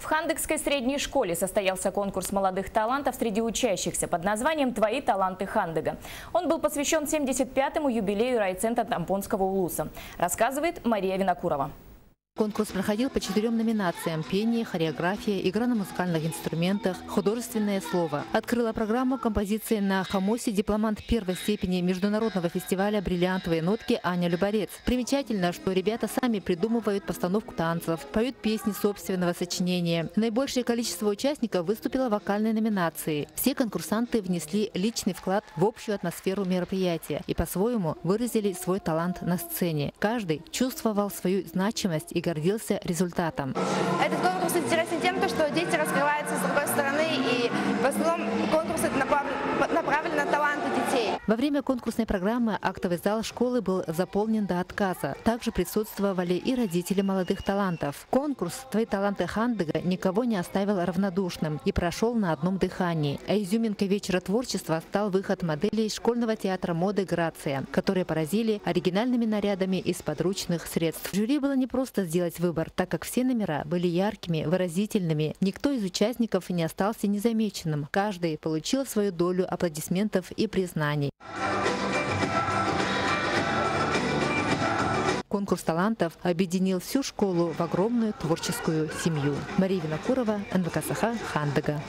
Хандыгской средней школе состоялся конкурс молодых талантов среди учащихся под названием «Твои таланты Хандыга». Он был посвящен 75-му юбилею райцентра Тампонского улуса, рассказывает Мария Винокурова. Конкурс проходил по 4 номинациям: пение, хореография, игра на музыкальных инструментах, художественное слово. Открыла программу композиции на хамосе дипломант первой степени международного фестиваля «Бриллиантовые нотки» Аня Любарец. Примечательно, что ребята сами придумывают постановку танцев, поют песни собственного сочинения. Наибольшее количество участников выступило в вокальной номинации. Все конкурсанты внесли личный вклад в общую атмосферу мероприятия и по-своему выразили свой талант на сцене. Каждый чувствовал свою значимость и гордился результатом. Этот конкурс интересен тем, что дети раскрываются с другой стороны, и в основном конкурс направлен на таланты детей. Во время конкурсной программы актовый зал школы был заполнен до отказа. Также присутствовали и родители молодых талантов. Конкурс «Твои таланты Хандыга» никого не оставил равнодушным и прошел на одном дыхании. А изюминкой вечера творчества стал выход моделей школьного театра моды «Грация», которые поразили оригинальными нарядами из подручных средств. Жюри было не просто сделать выбор, так как все номера были яркими, выразительными. Никто из участников не остался незамеченным. Каждый получил свою долю аплодисментов и признаний. Конкурс талантов объединил всю школу в огромную творческую семью. Мария Винокурова, НВК Саха, Хандыга.